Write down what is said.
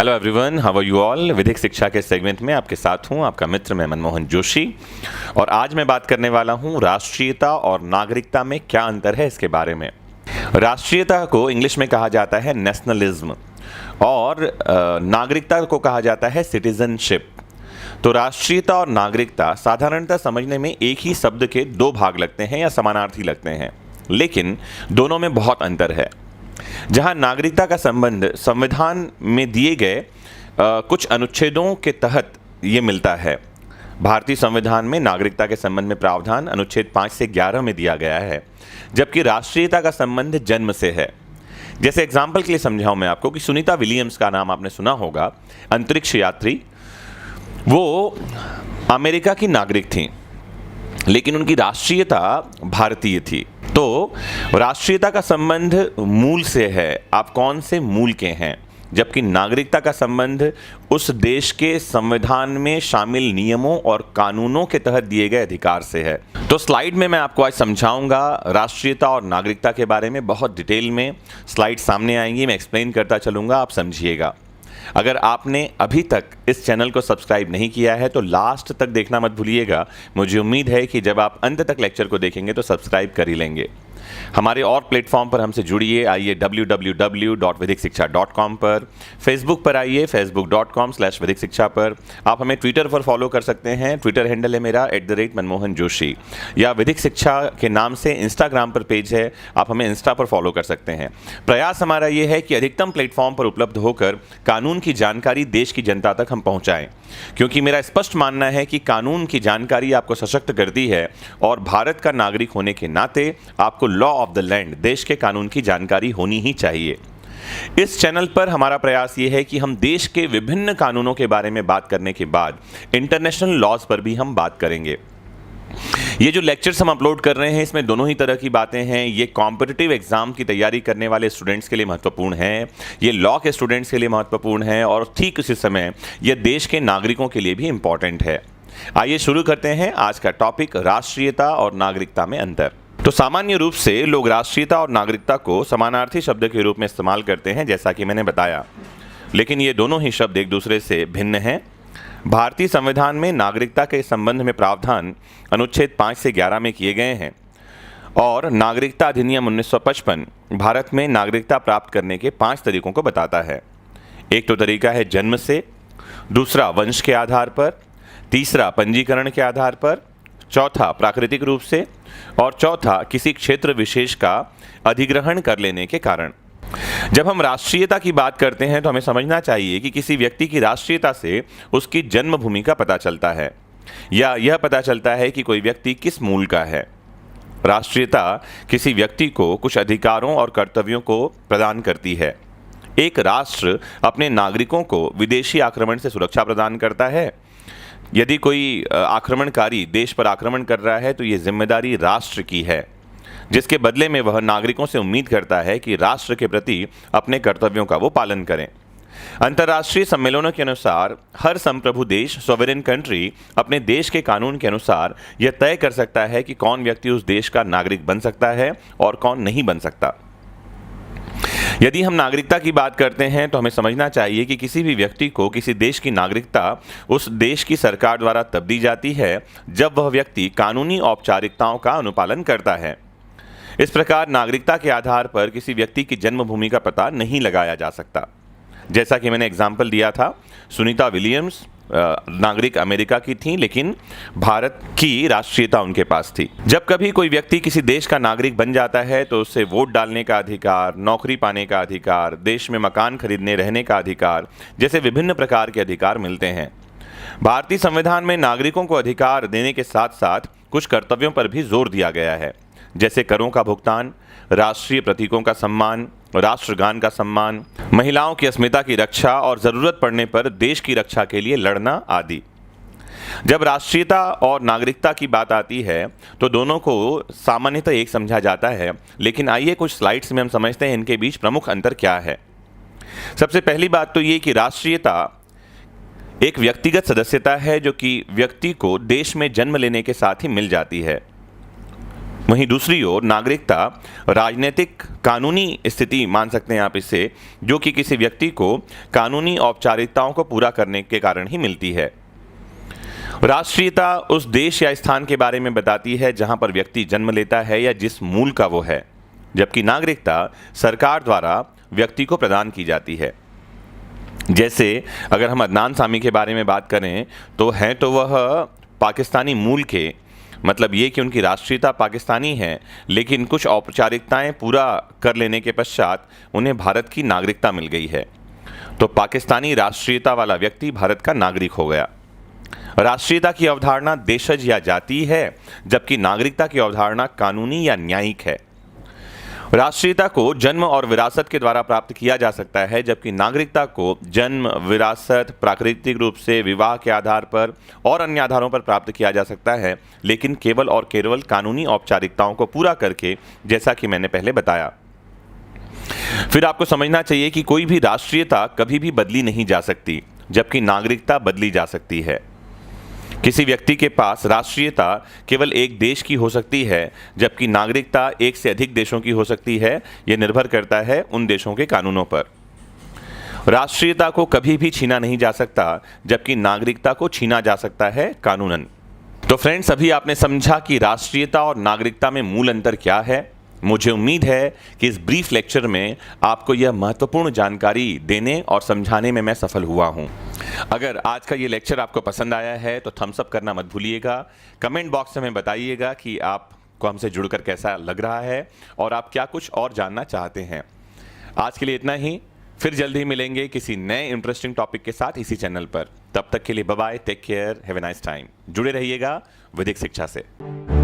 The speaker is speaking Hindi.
Hello everyone, how are you all. विधिक शिक्षा के सेगमेंट में आपके साथ हूं आपका मित्र मैं मनमोहन जोशी। और आज मैं बात करने वाला हूं राष्ट्रीयता और नागरिकता में क्या अंतर है इसके बारे में। राष्ट्रीयता को इंग्लिश में कहा जाता है नेशनलिज्म और नागरिकता को कहा जाता है सिटीजनशिप। तो राष्ट्रीयता और नागरिकता साधारणतः समझने में एक ही शब्द के दो भाग लगते हैं या समानार्थी लगते हैं, लेकिन दोनों में बहुत अंतर है। जहां नागरिकता का संबंध संविधान में दिए गए कुछ अनुच्छेदों के तहत ये मिलता है। भारतीय संविधान में नागरिकता के संबंध में प्रावधान अनुच्छेद 5 से 11 में दिया गया है, जबकि राष्ट्रीयता का संबंध जन्म से है। जैसे एग्जाम्पल के लिए समझाऊं मैं आपको कि सुनीता विलियम्स का नाम आपने सुना होगा, अंतरिक्ष यात्री। वो अमेरिका की नागरिक थी, लेकिन उनकी राष्ट्रीयता भारतीय थी। तो राष्ट्रीयता का संबंध मूल से है, आप कौन से मूल के हैं, जबकि नागरिकता का संबंध उस देश के संविधान में शामिल नियमों और कानूनों के तहत दिए गए अधिकार से है। तो स्लाइड में मैं आपको आज समझाऊंगा राष्ट्रीयता और नागरिकता के बारे में बहुत डिटेल में। स्लाइड सामने आएंगी, मैं एक्सप्लेन करता चलूंगा, आप समझिएगा। अगर आपने अभी तक इस चैनल को सब्सक्राइब नहीं किया है तो लास्ट तक देखना मत भूलिएगा। मुझे उम्मीद है कि जब आप अंत तक लेक्चर को देखेंगे तो सब्सक्राइब कर ही लेंगे। हमारे और प्लेटफॉर्म पर हमसे जुड़िए, आइए www.vidikशिक्षा.com पर, फेसबुक पर आइए facebook.com/vidikशिक्षा पर। आप हमें ट्विटर पर फॉलो कर सकते हैं, ट्विटर हैंडल है मेरा @मनमोहन जोशी, या विधिक शिक्षा के नाम से इंस्टाग्राम पर पेज है, आप हमें इंस्टा पर फॉलो कर सकते हैं। प्रयास हमारा ये है कि अधिकतम प्लेटफॉर्म पर उपलब्ध होकर कानून की जानकारी देश की जनता तक हम पहुँचाएँ, क्योंकि मेरा स्पष्ट मानना है कि कानून की जानकारी आपको सशक्त करती है और भारत का नागरिक होने के नाते आपको लॉ ऑफ द लैंड, देश के कानून की जानकारी होनी ही चाहिए। इस चैनल पर हमारा प्रयास यह है कि हम देश के विभिन्न कानूनों के बारे में बात करने के बाद इंटरनेशनल लॉज पर भी हम बात करेंगे। ये जो लेक्चर्स हम अपलोड कर रहे हैं इसमें दोनों ही तरह की बातें हैं। ये कॉम्पिटिटिव एग्जाम की तैयारी करने वाले स्टूडेंट्स के लिए महत्वपूर्ण है, ये लॉ के स्टूडेंट्स के लिए महत्वपूर्ण है, और ठीक उसी समय ये देश के नागरिकों के लिए भी इंपॉर्टेंट है। आइए शुरू करते हैं आज का टॉपिक, राष्ट्रीयता और नागरिकता में अंतर। तो सामान्य रूप से लोग राष्ट्रीयता और नागरिकता को समानार्थी शब्द के रूप में इस्तेमाल करते हैं, जैसा कि मैंने बताया, लेकिन ये दोनों ही शब्द एक दूसरे से भिन्न हैं। भारतीय संविधान में नागरिकता के संबंध में प्रावधान अनुच्छेद 5 से 11 में किए गए हैं, और नागरिकता अधिनियम 1955 भारत में नागरिकता प्राप्त करने के 5 तरीकों को बताता है। एक तो तरीका है जन्म से, दूसरा वंश के आधार पर, तीसरा पंजीकरण के आधार पर, चौथा प्राकृतिक रूप से, और चौथा किसी क्षेत्र विशेष का अधिग्रहण कर लेने के कारण। जब हम राष्ट्रीयता की बात करते हैं तो हमें समझना चाहिए कि किसी व्यक्ति की राष्ट्रीयता से उसकी जन्मभूमि का पता चलता है, या यह पता चलता है कि कोई व्यक्ति किस मूल का है। राष्ट्रीयता किसी व्यक्ति को कुछ अधिकारों और कर्तव्यों को प्रदान करती है। एक राष्ट्र अपने नागरिकों को विदेशी आक्रमण से सुरक्षा प्रदान करता है। यदि कोई आक्रमणकारी देश पर आक्रमण कर रहा है तो ये जिम्मेदारी राष्ट्र की है, जिसके बदले में वह नागरिकों से उम्मीद करता है कि राष्ट्र के प्रति अपने कर्तव्यों का वो पालन करें। अंतर्राष्ट्रीय सम्मेलनों के अनुसार हर संप्रभु देश, सॉवरेन कंट्री, अपने देश के कानून के अनुसार यह तय कर सकता है कि कौन व्यक्ति उस देश का नागरिक बन सकता है और कौन नहीं बन सकता। यदि हम नागरिकता की बात करते हैं तो हमें समझना चाहिए कि किसी भी व्यक्ति को किसी देश की नागरिकता उस देश की सरकार द्वारा तब दी जाती है जब वह व्यक्ति कानूनी औपचारिकताओं का अनुपालन करता है। इस प्रकार नागरिकता के आधार पर किसी व्यक्ति की जन्मभूमि का पता नहीं लगाया जा सकता। जैसा कि मैंने एग्जाम्पल दिया था, सुनीता विलियम्स नागरिक अमेरिका की थी, लेकिन भारत की राष्ट्रीयता उनके पास थी। जब कभी कोई व्यक्ति किसी देश का नागरिक बन जाता है तो उससे वोट डालने का अधिकार, नौकरी पाने का अधिकार, देश में मकान खरीदने रहने का अधिकार जैसे विभिन्न प्रकार के अधिकार मिलते हैं। भारतीय संविधान में नागरिकों को अधिकार देने के साथ साथ कुछ कर्तव्यों पर भी जोर दिया गया है, जैसे करों का भुगतान, राष्ट्रीय प्रतीकों का सम्मान, राष्ट्रगान का सम्मान, महिलाओं की अस्मिता की रक्षा और जरूरत पड़ने पर देश की रक्षा के लिए लड़ना आदि। जब राष्ट्रीयता और नागरिकता की बात आती है तो दोनों को सामान्यतः एक समझा जाता है, लेकिन आइए कुछ स्लाइड्स में हम समझते हैं इनके बीच प्रमुख अंतर क्या है। सबसे पहली बात तो ये कि राष्ट्रीयता एक व्यक्तिगत सदस्यता है जो कि व्यक्ति को देश में जन्म लेने के साथ ही मिल जाती है। वहीं दूसरी ओर नागरिकता राजनीतिक कानूनी स्थिति मान सकते हैं आप इससे, जो कि किसी व्यक्ति को कानूनी औपचारिकताओं को पूरा करने के कारण ही मिलती है। राष्ट्रीयता उस देश या स्थान के बारे में बताती है जहां पर व्यक्ति जन्म लेता है या जिस मूल का वो है, जबकि नागरिकता सरकार द्वारा व्यक्ति को प्रदान की जाती है। जैसे अगर हम अदनान सामी के बारे में बात करें तो हैं तो वह पाकिस्तानी मूल के, मतलब ये कि उनकी राष्ट्रीयता पाकिस्तानी है, लेकिन कुछ औपचारिकताएं पूरा कर लेने के पश्चात उन्हें भारत की नागरिकता मिल गई है, तो पाकिस्तानी राष्ट्रीयता वाला व्यक्ति भारत का नागरिक हो गया। राष्ट्रीयता की अवधारणा देशज या जाति है, जबकि नागरिकता की अवधारणा कानूनी या न्यायिक है। राष्ट्रीयता को जन्म और विरासत के द्वारा प्राप्त किया जा सकता है, जबकि नागरिकता को जन्म, विरासत, प्राकृतिक रूप से विवाह के आधार पर और अन्य आधारों पर प्राप्त किया जा सकता है, लेकिन केवल और केवल कानूनी औपचारिकताओं को पूरा करके, जैसा कि मैंने पहले बताया। फिर आपको समझना चाहिए कि कोई भी राष्ट्रीयता कभी भी बदली नहीं जा सकती, जबकि नागरिकता बदली जा सकती है। किसी व्यक्ति के पास राष्ट्रीयता केवल एक देश की हो सकती है, जबकि नागरिकता एक से अधिक देशों की हो सकती है। यह निर्भर करता है उन देशों के कानूनों पर। राष्ट्रीयता को कभी भी छीना नहीं जा सकता, जबकि नागरिकता को छीना जा सकता है कानूनन। तो फ्रेंड्स, अभी आपने समझा कि राष्ट्रीयता और नागरिकता में मूल अंतर क्या है। मुझे उम्मीद है कि इस ब्रीफ लेक्चर में आपको यह महत्वपूर्ण जानकारी देने और समझाने में मैं सफल हुआ हूं। अगर आज का ये लेक्चर आपको पसंद आया है तो थम्स अप करना मत भूलिएगा। कमेंट बॉक्स में हमें बताइएगा कि आपको हमसे जुड़कर कैसा लग रहा है और आप क्या कुछ और जानना चाहते हैं। आज के लिए इतना ही, फिर जल्द ही मिलेंगे किसी नए इंटरेस्टिंग टॉपिक के साथ इसी चैनल पर। तब तक के लिए bye bye, take care, have a nice time. जुड़े रहिएगा वैदिक शिक्षा से।